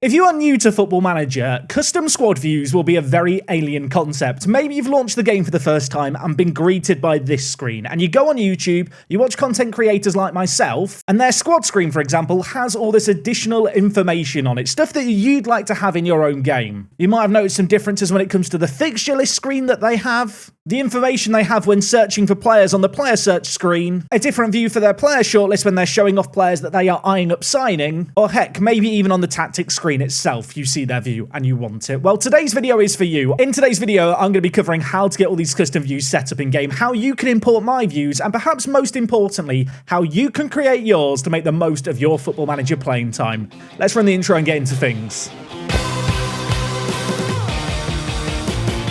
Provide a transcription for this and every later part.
If you are new to Football Manager, custom squad views will be a very alien concept. Maybe you've launched the game for the first time and been greeted by this screen, and you go on YouTube, you watch content creators like myself, and their squad screen, for example, has all this additional information on it, stuff that you'd like to have in your own game. You might have noticed some differences when it comes to the fixture list screen that they have, the information they have when searching for players on the player search screen, a different view for their player shortlist when they're showing off players that they are eyeing up signing, or heck, maybe even on the tactics screen itself, you see their view and you want it. Well, today's video is for you. In today's video, I'm going to be covering how to get all these custom views set up in game, how you can import my views, and perhaps most importantly, how you can create yours to make the most of your Football Manager playing time. Let's run the intro and get into things.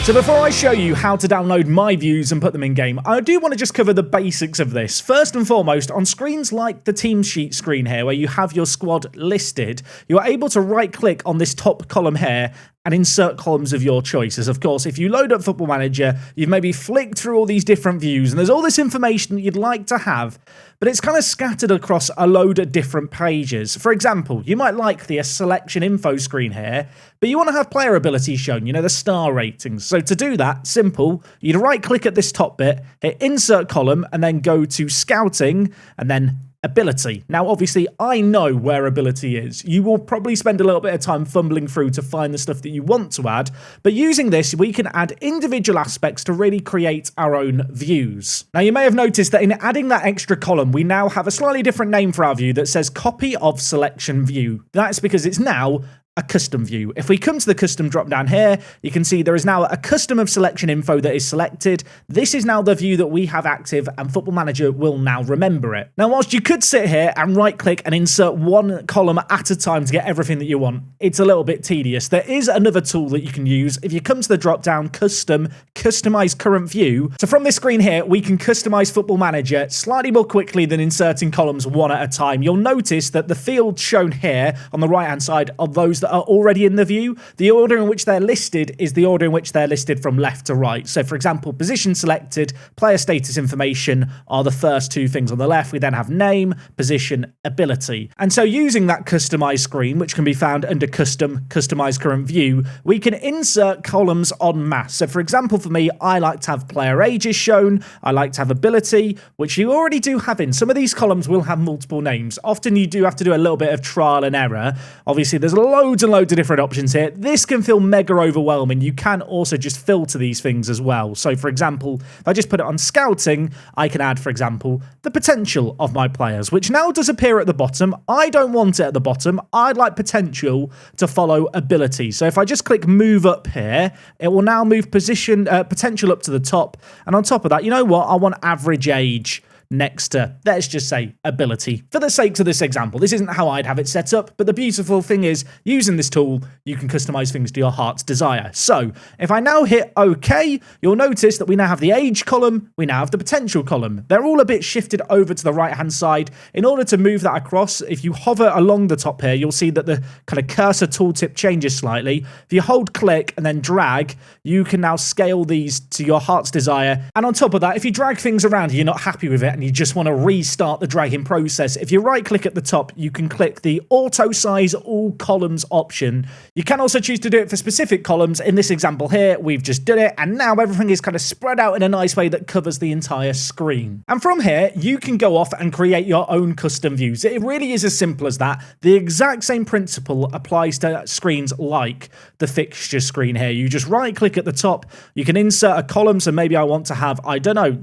So before I show you how to download my views and put them in game, I do want to just cover the basics of this. First and foremost, on screens like the team sheet screen here, where you have your squad listed, you are able to right click on this top column here and insert columns of your choices. Of course, if you load up Football Manager, you've maybe flicked through all these different views, and there's all this information that you'd like to have, but it's kind of scattered across a load of different pages. For example, you might like the selection info screen here, but you want to have player abilities shown, you know, the star ratings. So to do that, simple, you'd right click at this top bit, hit insert column, and then go to scouting, and then ability. Now, obviously, I know where ability is. You will probably spend a little bit of time fumbling through to find the stuff that you want to add, but using this, we can add individual aspects to really create our own views. Now, you may have noticed that in adding that extra column, we now have a slightly different name for our view that says copy of selection view. That's because it's now a custom view. If we come to the custom drop down here, you can see there is now a custom of selection info that is selected. This is now the view that we have active, and Football Manager will now remember it. Now, whilst you could sit here and right click and insert one column at a time to get everything that you want, it's a little bit tedious. There is another tool that you can use. If you come to the drop down custom, customize current view. So from this screen here, we can customize Football Manager slightly more quickly than inserting columns one at a time. You'll notice that the fields shown here on the right hand side are those that are already in the view. The order in which they're listed is the order in which they're listed from left to right. So for example, position selected, player status information are the first two things on the left. We then have name, position, ability. And so using that customized screen, which can be found under custom, customize current view, we can insert columns en masse. So for example, for me, I like to have player ages shown. I like to have ability, which you already do have in. Some of these columns will have multiple names. Often you do have to do a little bit of trial and error. Obviously, there's loads and loads of different options here. This can feel mega overwhelming. You can also just filter these things as well. So for example, if I just put it on scouting, I can add, for example, the potential of my players, which now does appear at the bottom. I don't want it at the bottom. I'd like potential to follow ability. So if I just click move up here, it will now move potential up to the top. And on top of that, you know what? I want average age next to, let's just say, ability. For the sake of this example, this isn't how I'd have it set up, but the beautiful thing is, using this tool, you can customize things to your heart's desire. So, if I now hit OK, you'll notice that we now have the age column, we now have the potential column. They're all a bit shifted over to the right-hand side. In order to move that across, if you hover along the top here, you'll see that the kind of cursor tooltip changes slightly. If you hold click and then drag, you can now scale these to your heart's desire. And on top of that, if you drag things around and you're not happy with it, and you just want to restart the dragging process, if you right click at the top, you can click the auto size all columns option. You can also choose to do it for specific columns. In this example here, we've just done it, and now everything is kind of spread out in a nice way that covers the entire screen. And from here, you can go off and create your own custom views. It really is as simple as that. The exact same principle applies to screens like the fixture screen here. You just right click at the top, you can insert a column. So maybe I want to have, I don't know,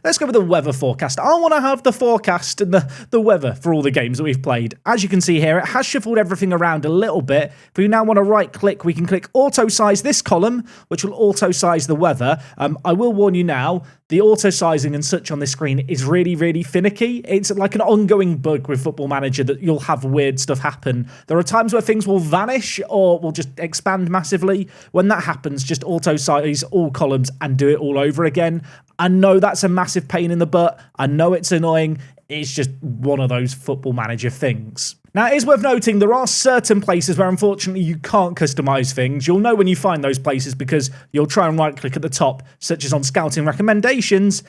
let's go with the weather forecast. I want to have the forecast and the weather for all the games that we've played. As you can see here, it has shuffled everything around a little bit. If we now want to right click, we can click auto size this column, which will auto size the weather. I will warn you now, the auto sizing and such on this screen is really finicky. It's like an ongoing bug with Football Manager that you'll have weird stuff happen. There are times where things will vanish or will just expand massively. When that happens, just auto size all columns and do it all over again. I know that's a massive pain in the butt. I know it's annoying. It's just one of those Football Manager things. Now, it is worth noting there are certain places where, unfortunately, you can't customize things. You'll know when you find those places because you'll try and right-click at the top, such as on Scouting Recommendations,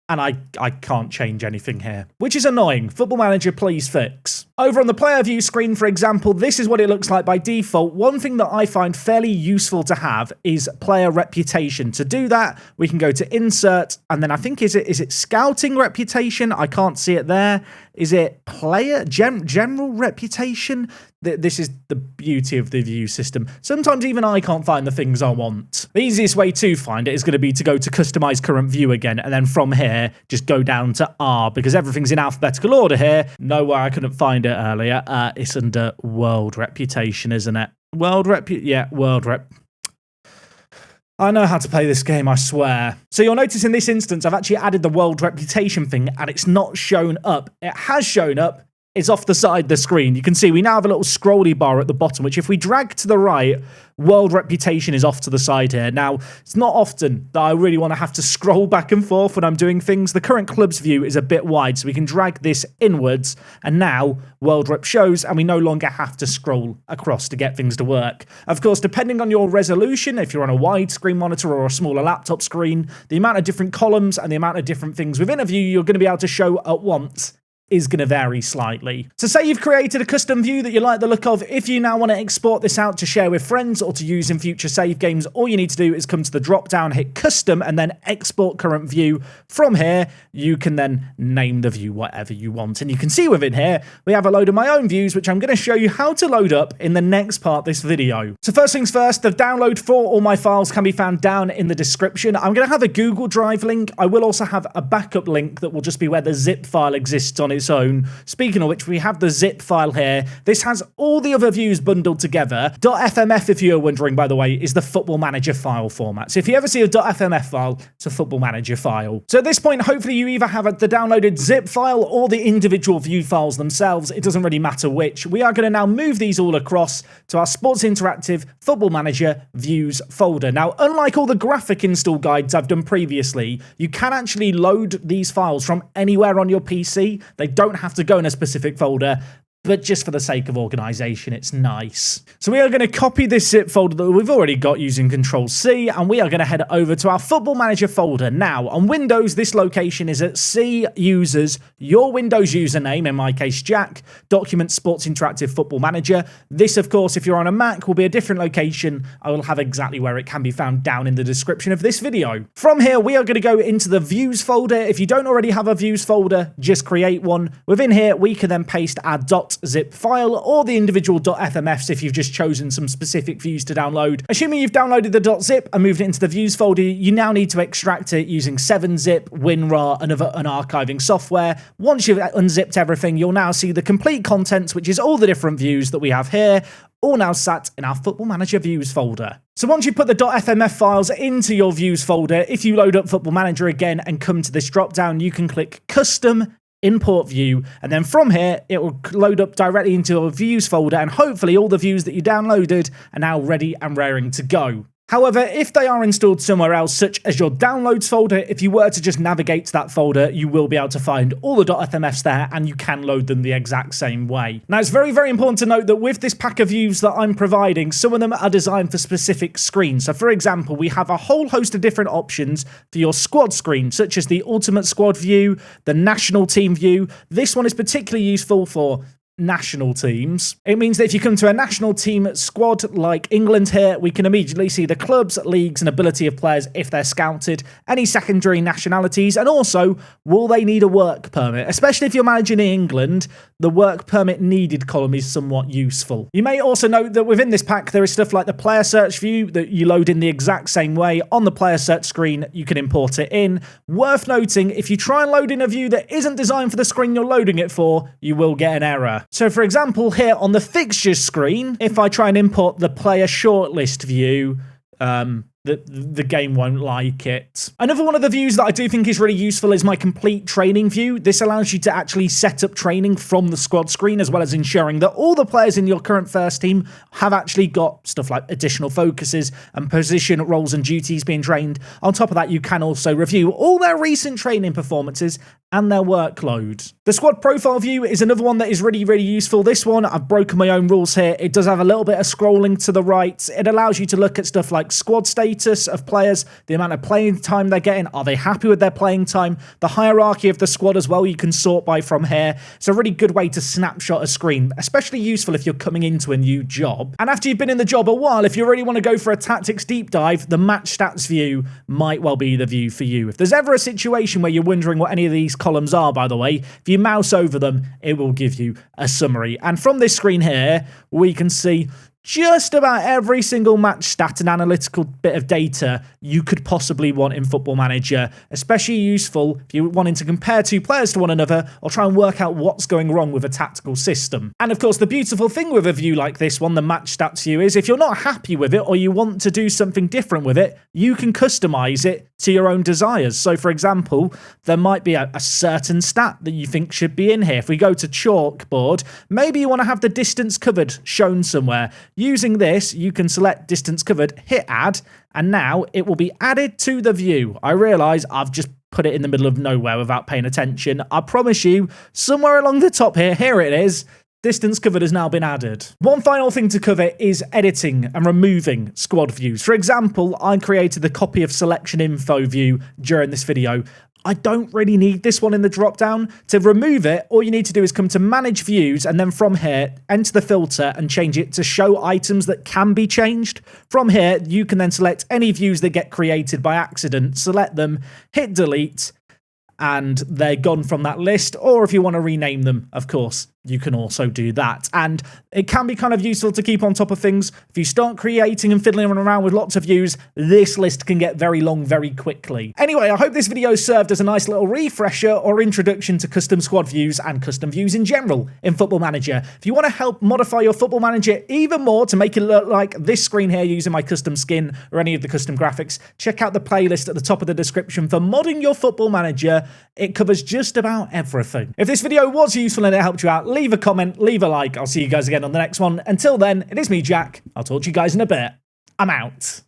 and I can't change anything here, which is annoying. Football Manager, please fix. Over on the player view screen, for example, this is what it looks like by default. One thing that I find fairly useful to have is player reputation. To do that, we can go to insert, and then I think, is it scouting reputation? I can't see it there. Is it player general reputation? This is the beauty of the view system. Sometimes even I can't find the things I want. The easiest way to find it is going to be to go to customize current view again, and then from here, just go down to R, because everything's in alphabetical order here. Nowhere I couldn't find it earlier. It's under world reputation, isn't it? World rep. I know how to play this game, I swear. So you'll notice in this instance, I've actually added the world reputation thing, and it's not shown up. It has shown up. It's off the side of the screen. You can see we now have a little scrolly bar at the bottom, which if we drag to the right, world reputation is off to the side here. Now, it's not often that I really want to have to scroll back and forth when I'm doing things. The current club's view is a bit wide, so we can drag this inwards, and now world rep shows, and we no longer have to scroll across to get things to work. Of course, depending on your resolution, if you're on a widescreen monitor or a smaller laptop screen, the amount of different columns and the amount of different things within a view you're going to be able to show at once is going to vary slightly. So say you've created a custom view that you like the look of. If you now want to export this out to share with friends or to use in future save games, all you need to do is come to the drop down, hit custom, and then export current view. From here, you can then name the view whatever you want. And you can see within here, we have a load of my own views, which I'm going to show you how to load up in the next part of this video. So first things first, the download for all my files can be found down in the description. I'm going to have a Google Drive link. I will also have a backup link that will just be where the zip file exists on its own. Speaking of which, we have the zip file here. This has all the other views bundled together. .fmf, if you're wondering, by the way, is the Football Manager file format. So if you ever see a .fmf file, it's a Football Manager file. So at this point, hopefully you either have the downloaded zip file or the individual view files themselves. It doesn't really matter which. We are going to now move these all across to our Sports Interactive Football Manager views folder. Now, unlike all the graphic install guides I've done previously, you can actually load these files from anywhere on your PC. They don't have to go in a specific folder, but just for the sake of organization, it's nice. So we are going to copy this zip folder that we've already got using Control-C, and we are going to head over to our Football Manager folder. Now, on Windows, this location is at C users, your Windows username, in my case, Jack, Documents, Sports Interactive Football Manager. This, of course, if you're on a Mac, will be a different location. I will have exactly where it can be found down in the description of this video. From here, we are going to go into the Views folder. If you don't already have a Views folder, just create one. Within here, we can then paste our .zip file or the individual .fmfs if you've just chosen some specific views to download. Assuming you've downloaded the .zip and moved it into the views folder, you now need to extract it using 7-zip, WinRAR, and other archiving software. Once you've unzipped everything, you'll now see the complete contents, which is all the different views that we have here, all now sat in our Football Manager views folder. So once you put the .fmf files into your views folder, if you load up Football Manager again and come to this drop down, you can click Custom, Import View, and then from here, it will load up directly into your views folder, and hopefully all the views that you downloaded are now ready and raring to go. However, if they are installed somewhere else, such as your downloads folder, if you were to just navigate to that folder, you will be able to find all the .fmfs there, and you can load them the exact same way. Now, it's very, very important to note that with this pack of views that I'm providing, some of them are designed for specific screens. So, for example, we have a whole host of different options for your squad screen, such as the Ultimate Squad view, the National Team view. This one is particularly useful for national teams. It means that if you come to a national team squad like England here, we can immediately see the clubs, leagues, and ability of players if they're scouted, any secondary nationalities, and also, will they need a work permit? Especially if you're managing in England, the work permit needed column is somewhat useful. You may also note that within this pack, there is stuff like the player search view that you load in the exact same way. On the player search screen, you can import it in. Worth noting, if you try and load in a view that isn't designed for the screen you're loading it for, you will get an error. So for example, here on the fixtures screen, if I try and import the player shortlist view, the game won't like it. Another one of the views that I do think is really useful is my complete training view. This allows you to actually set up training from the squad screen, as well as ensuring that all the players in your current first team have actually got stuff like additional focuses and position roles and duties being trained. On top of that, you can also review all their recent training performances and their workload. The squad profile view is another one that is really, really useful. This one, I've broken my own rules here. It does have a little bit of scrolling to the right. It allows you to look at stuff like squad status of players, the amount of playing time they're getting, are they happy with their playing time, the hierarchy of the squad as well, you can sort by from here. It's a really good way to snapshot a screen, especially useful if you're coming into a new job. And after you've been in the job a while, if you really want to go for a tactics deep dive, the match stats view might well be the view for you. If there's ever a situation where you're wondering what any of these columns are, by the way, if you mouse over them, it will give you a summary. And from this screen here, we can see just about every single match stat and analytical bit of data you could possibly want in Football Manager, especially useful if you're wanting to compare two players to one another or try and work out what's going wrong with a tactical system. And of course, the beautiful thing with a view like this one, the match stats view, is if you're not happy with it or you want to do something different with it, you can customize it to your own desires. So for example, there might be a certain stat that you think should be in here. If we go to chalkboard, maybe you want to have the distance covered shown somewhere. Using this, you can select distance covered, hit add, and now it will be added to the view. I realise I've just put it in the middle of nowhere without paying attention. I promise you, somewhere along the top here it is. Distance covered has now been added. One final thing to cover is editing and removing squad views. For example, I created the copy of selection info view during this video. I don't really need this one in the drop-down. To remove it, all you need to do is come to Manage Views, and then from here, enter the filter and change it to Show Items That Can Be Changed. From here, you can then select any views that get created by accident, select them, hit Delete, and they're gone from that list. Or if you want to rename them, of course, you can also do that. And it can be kind of useful to keep on top of things. If you start creating and fiddling around with lots of views, this list can get very long very quickly. Anyway, I hope this video served as a nice little refresher or introduction to custom squad views and custom views in general in Football Manager. If you want to help modify your Football Manager even more to make it look like this screen here using my custom skin or any of the custom graphics, check out the playlist at the top of the description for modding your Football Manager. It covers just about everything. If this video was useful and it helped you out, leave a comment, leave a like. I'll see you guys again on the next one. Until then, it is me, Jack. I'll talk to you guys in a bit. I'm out.